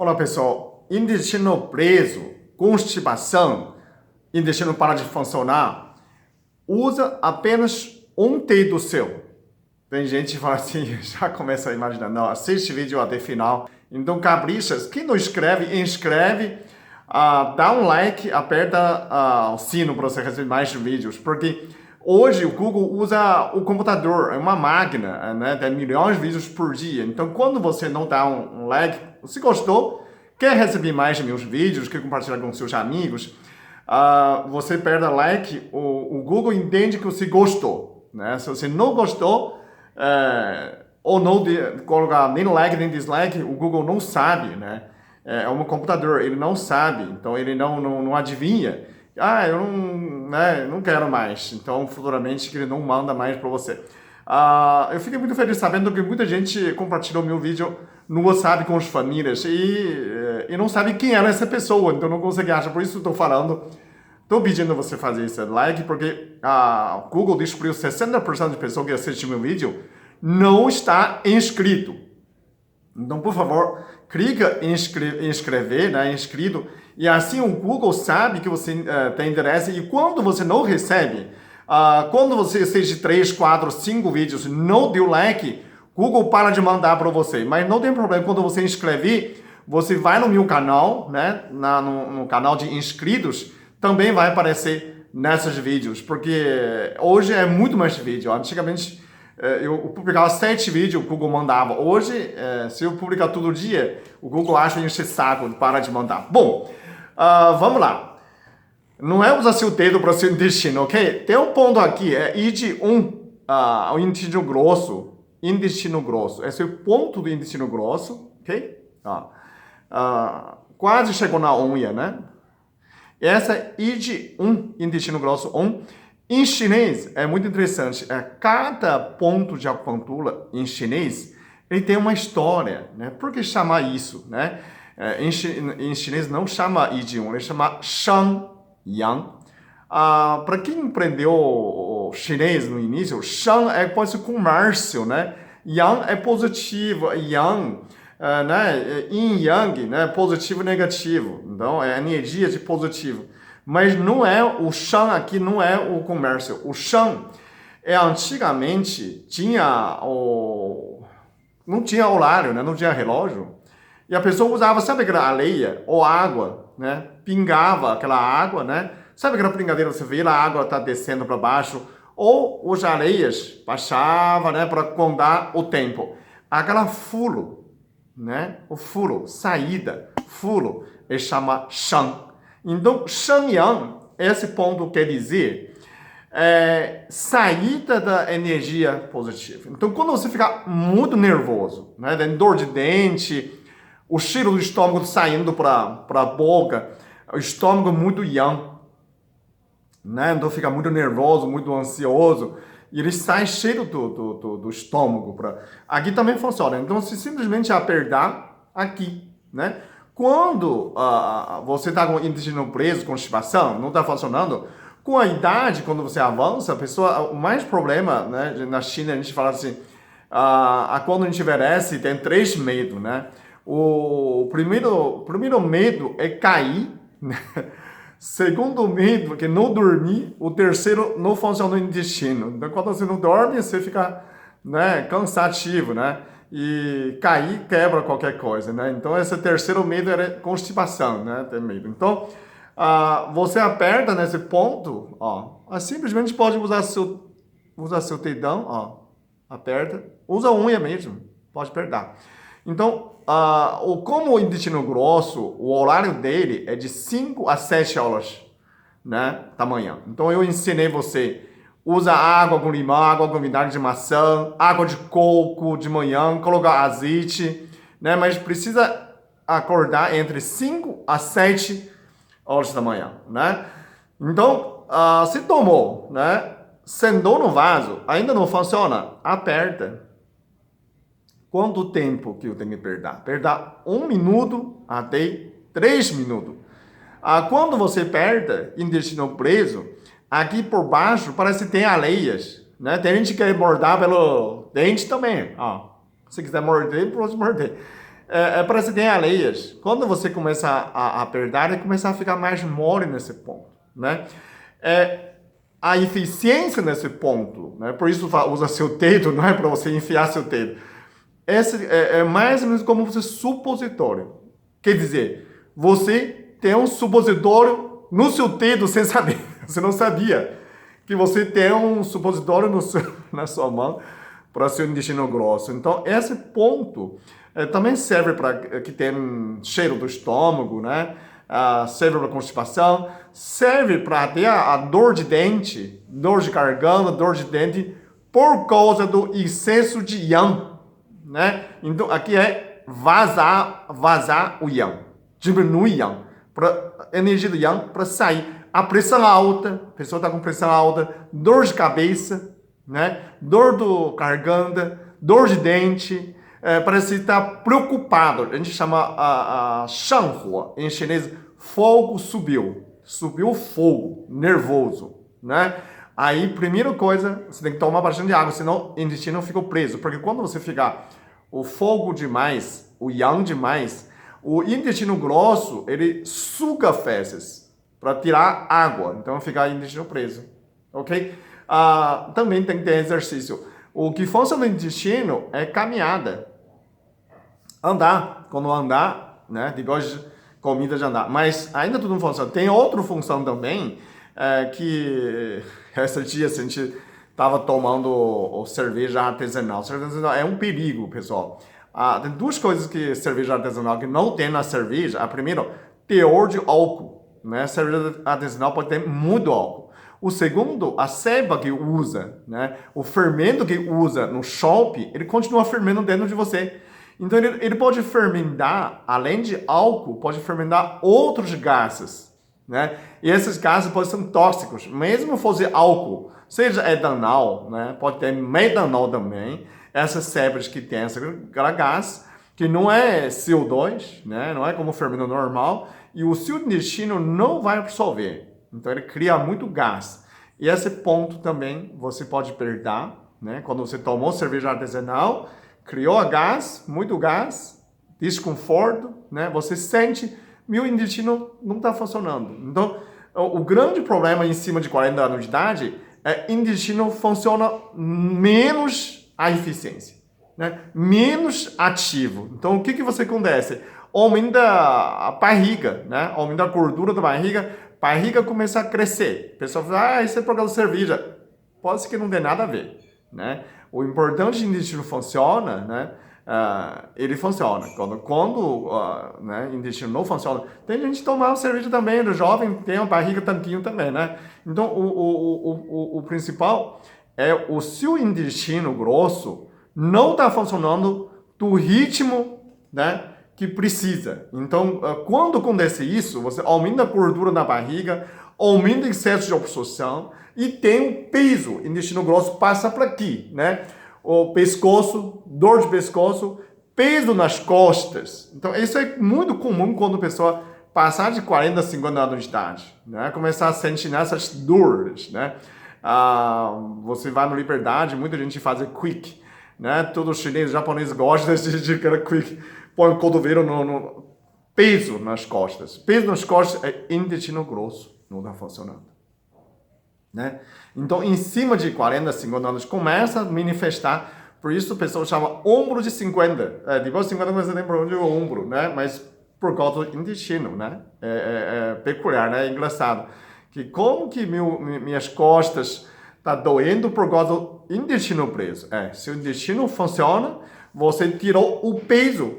Olá pessoal, intestino preso, constipação, intestino para de funcionar, usa apenas um dedo seu. Tem gente que fala assim, já começa a imaginar, não, assiste o vídeo até final. Então caprichas, quem não inscreve, inscreve, dá um like, aperta o sino para você receber mais vídeos, porque hoje o Google usa o computador, é uma máquina, né? Tem milhões de vídeos por dia. Então, quando você não dá um like, se gostou, quer receber mais de meus vídeos, quer compartilhar com seus amigos, você perde like, o Google entende que você gostou, né? Se você não gostou, ou não colocar nem like nem dislike, o Google não sabe, né? É um computador, ele não sabe, então ele não adivinha. Eu não quero mais, então futuramente ele não manda mais para você. Eu fiquei muito feliz sabendo que muita gente compartilhou meu vídeo no WhatsApp com as famílias e não sabe quem era essa pessoa, então não consegue achar, por isso estou falando. Estou pedindo você fazer esse like, porque a Google descobriu 60% de pessoas que assistem meu vídeo não está inscrito. Então, por favor, clica em inscrever, né, inscrito, e assim o Google sabe que você tem interesse, e quando você não recebe, quando você assiste 3, 4, 5 vídeos, não deu like, Google para de mandar para você. Mas não tem problema, quando você inscrever, você vai no meu canal, né, no canal de inscritos, também vai aparecer nesses vídeos, porque hoje é muito mais vídeo. Antigamente, eu publicava 7 vídeos, o Google mandava. Hoje, se eu publicar todo dia, o Google acha encher saco, para de mandar. Bom, vamos lá. Não é usar seu dedo para seu intestino, ok? Tem um ponto aqui, ID1, o intestino grosso. Intestino grosso. Esse é o ponto do intestino grosso, ok? Quase chegou na unha, né? Essa é ID1, intestino grosso 1. Em chinês, é muito interessante, cada ponto de acupuntura em chinês, ele tem uma história, né? Por que chamar isso, né? Em chinês não chama ID1, ele chama Shang Yang. Para quem aprendeu o chinês no início, Shang pode ser comércio, né? Yang é positivo, Yang, né? Yin Yang, né? Positivo e negativo. Então, é energia de positivo. Mas não é o Shang aqui, não é o comércio. O Shang antigamente não tinha horário, né? Não tinha relógio. E a pessoa usava, sabe aquela areia ou água, né? Pingava aquela água, né? Sabe aquela pingadeira, você vê a água está descendo para baixo, ou os areias baixava, né? Para contar o tempo. Aquela furo, né? O furo, saída, furo, ele chama Shang. Então, Shangyang, esse ponto quer dizer saída da energia positiva. Então, quando você ficar muito nervoso, né, dor de dente, o cheiro do estômago saindo para a boca, o estômago muito yang, né, então fica muito nervoso, muito ansioso, e ele sai cheiro do estômago. Aqui também funciona. Então, se simplesmente apertar aqui, né? Quando você está com o intestino preso, constipação, não está funcionando, com a idade, quando você avança, a pessoa, o mais problema, né, na China a gente fala assim, quando a gente envelhece, tem 3 medos, né? O primeiro medo é cair, né? Segundo medo, que não dormir. O terceiro, não funciona o intestino. Então, quando você não dorme, você fica, né, cansativo, né? E cair quebra qualquer coisa, né? Então, esse terceiro medo era constipação, né? Tem medo. Então, você aperta nesse ponto, simplesmente pode usar seu dedão, aperta, usa a unha mesmo, pode apertar. Então, como o intestino grosso, o horário dele é de 5 a 7 horas, né, da manhã. Então, eu ensinei você, usa água com limão, água com vinagre de maçã, água de coco de manhã, colocar azeite, né, mas precisa acordar entre 5 a 7 horas da manhã, né. Então, se tomou, né, sentou no vaso, ainda não funciona, aperta. Quanto tempo que eu tenho que apertar? Apertar 1 minuto até 3 minutos. Quando você aperta intestino preso, aqui por baixo parece que tem areias, né? Tem gente que quer mordar pelo dente também. Se quiser morder, pode morder. parece que tem areias. Quando você começa a apertar, ele começa a ficar mais mole nesse ponto, né? A eficiência nesse ponto, né? Por isso usa seu dedo, não é para você enfiar seu dedo. Esse é mais ou menos como um supositório. Quer dizer, você tem um supositório no seu dedo sem saber. Você não sabia que você tem um supositório na sua mão para seu intestino grosso. Então, esse ponto também serve para que tem cheiro do estômago, né? Serve para constipação, serve para ter a dor de dente, dor de garganta, dor de dente, por causa do excesso de yang, né? Então, aqui é vazar o yang, diminui yang, para energia do yang para sair. A pressão alta, a pessoa está com pressão alta, dor de cabeça, né? Dor do garganta, dor de dente, parece estar preocupado. A gente chama a shanhuo, em chinês, fogo subiu o fogo, nervoso, né? Aí, primeira coisa, você tem que tomar bastante água, senão o intestino fica preso. Porque quando você ficar o fogo demais, o yang demais, o intestino grosso, ele suga fezes para tirar água. Então, fica o intestino preso, ok? Também tem que ter exercício. O que funciona no intestino é caminhada. Andar. Quando andar, né? Depois de comida de andar. Mas ainda tudo não funciona. Tem outra função também, que essa dia a gente estava tomando cerveja artesanal. Cerveja artesanal é um perigo, pessoal. Tem duas coisas que cerveja artesanal que não tem na cerveja. A primeira, teor de álcool, né? Cerveja artesanal pode ter muito álcool. O segundo, a ceva que usa, né? O fermento que usa no shopping, ele continua fermentando dentro de você. Então, ele pode fermentar, além de álcool, pode fermentar outros gases, né? E esses gases podem ser tóxicos, mesmo fosse álcool, seja etanol, né? Pode ter metanol também. Essas cebras que tem esse gás, que não é CO2, né? Não é como fermento normal, e o seu intestino não vai absorver. Então, ele cria muito gás. E esse ponto também você pode perder, né? Quando você tomou cerveja artesanal, criou gás, muito gás, desconforto, né? Você sente, meu intestino não está funcionando. Então, o grande problema em cima de 40 anos de idade é que o intestino funciona menos a eficiência, né? Menos ativo. Então, o que você acontece? Aumenta a barriga, né? Aumenta a gordura da barriga começa a crescer. O pessoal fala, isso é por causa da cerveja. Pode ser que não tenha nada a ver, né? O importante é que o intestino funciona, né? Ele funciona. Quando né, o intestino não funciona, tem gente que toma cerveja também, do jovem tem uma barriga tanquinho também, né? Então, o principal é o seu intestino grosso não está funcionando do ritmo, né, que precisa. Então, quando acontece isso, você aumenta a gordura na barriga, aumenta o excesso de absorção e tem o peso. O intestino grosso passa para aqui, né? O pescoço, dor de pescoço, peso nas costas. Então, isso é muito comum quando a pessoa passar de 40, 50 anos de idade, né? Começar a sentir essas dores, né? Você vai no Liberdade, muita gente faz quick, né? Todo chinês, japonês gosta de quick. Põe o cotovelo no peso nas costas. Peso nas costas é intestino grosso, não está funcionando, né? Então, em cima de 40, 50 anos, começa a manifestar. Por isso, a pessoa chama ombro de 50. Depois de 50 anos, você tem problema de ombro, né? Mas por causa do intestino, né? É peculiar, né? É engraçado. Que como que minhas costas tá doendo por causa do intestino preso? Se o intestino funciona, você tirou o peso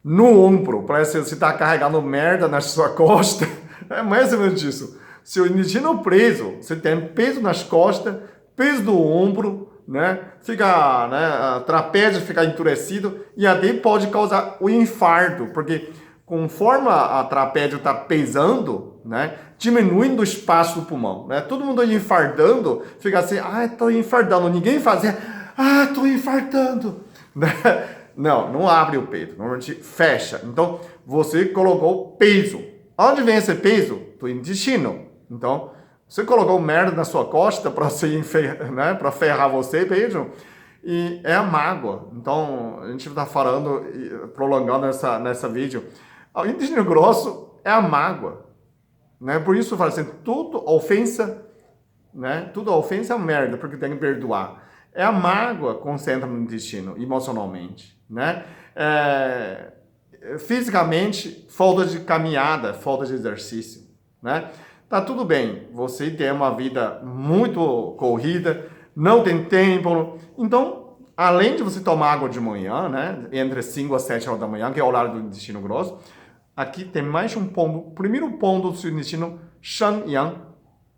no ombro. Parece que você está carregando merda na sua costa. É mais ou menos isso. Se o intestino preso, você tem peso nas costas, peso do ombro, né? Fica, né? A trapézio fica endurecido e até pode causar o infarto, porque conforme a trapézio está pesando, né? Diminuindo o espaço do pulmão, né? Todo mundo infartando, fica assim, estou infartando. Ninguém faz, estou infartando, né? Não abre o peito, normalmente fecha. Então, você colocou peso. Onde vem esse peso? Do intestino. Então, você colocou merda na sua costa para você né, para ferrar você, vejam. E é a mágoa. Então, a gente está falando, prolongando nessa vídeo. O intestino grosso é a mágoa. Né? Por isso eu falo assim, tudo ofensa, né? Tudo ofensa é merda, porque tem que perdoar. É a mágoa que concentra no intestino, emocionalmente, né? Fisicamente, falta de caminhada, falta de exercício, né? Tá tudo bem, você tem uma vida muito corrida, não tem tempo, então, além de você tomar água de manhã, né? Entre 5 a 7 horas da manhã, que é o horário do intestino grosso, aqui tem mais um ponto, o primeiro ponto do seu intestino, Shan Yang,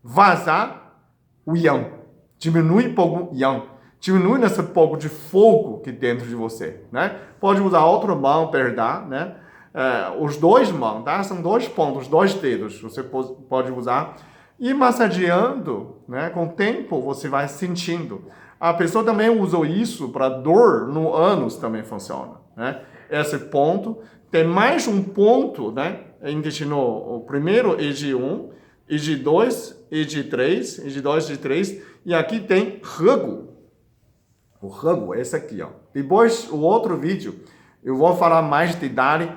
vazar o Yang, diminui um pouco o Yang, diminui esse pouco de fogo que dentro de você, né? Pode usar outra mão, perdão, né? Os dois mãos, tá? São 2 pontos, 2 dedos, você pode usar. E massageando, né? Com o tempo você vai sentindo. A pessoa também usou isso para dor no ânus, também funciona, né? Esse ponto. Tem mais um ponto, né? Intestino, o primeiro, EG1, EG2, EG3, EG2, EG3, e aqui tem rego. O rego é esse aqui, ó. Depois, o outro vídeo, eu vou falar mais de detalhe,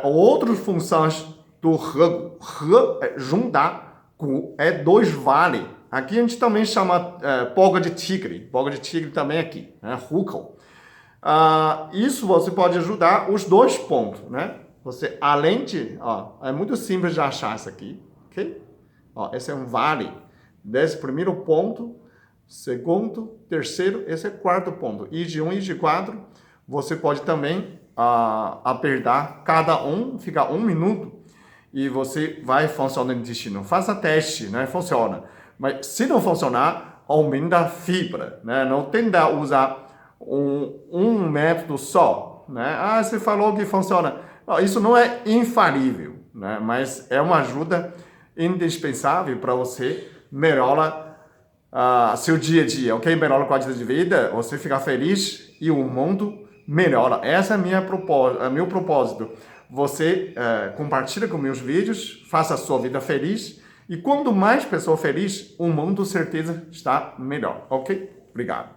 outras funções do rego. Re é juntar, gu é 2 vales. Aqui a gente também chama boca de tigre também aqui, né? Hukou. Isso você pode ajudar os 2 pontos, né? Você, além de, ó, é muito simples de achar isso aqui, ok? Ó, esse é um vale. Desse primeiro ponto, segundo, terceiro, esse é o 4º ponto. IG1 e IG4, você pode também apertar cada um, fica 1 minuto, e você vai funcionar no intestino. Faça teste, né? Funciona. Mas se não funcionar, aumenta a fibra, né? Não tenta usar um método só, né? Você falou que funciona. Não, isso não é infalível, né? Mas é uma ajuda indispensável para você melhorar seu dia a dia, ok? Melhora a qualidade de vida, você ficar feliz e o mundo melhora. Essa é meu propósito. Você compartilha com meus vídeos, faça a sua vida feliz e quanto mais pessoa feliz, o mundo, certeza, está melhor, ok? Obrigado.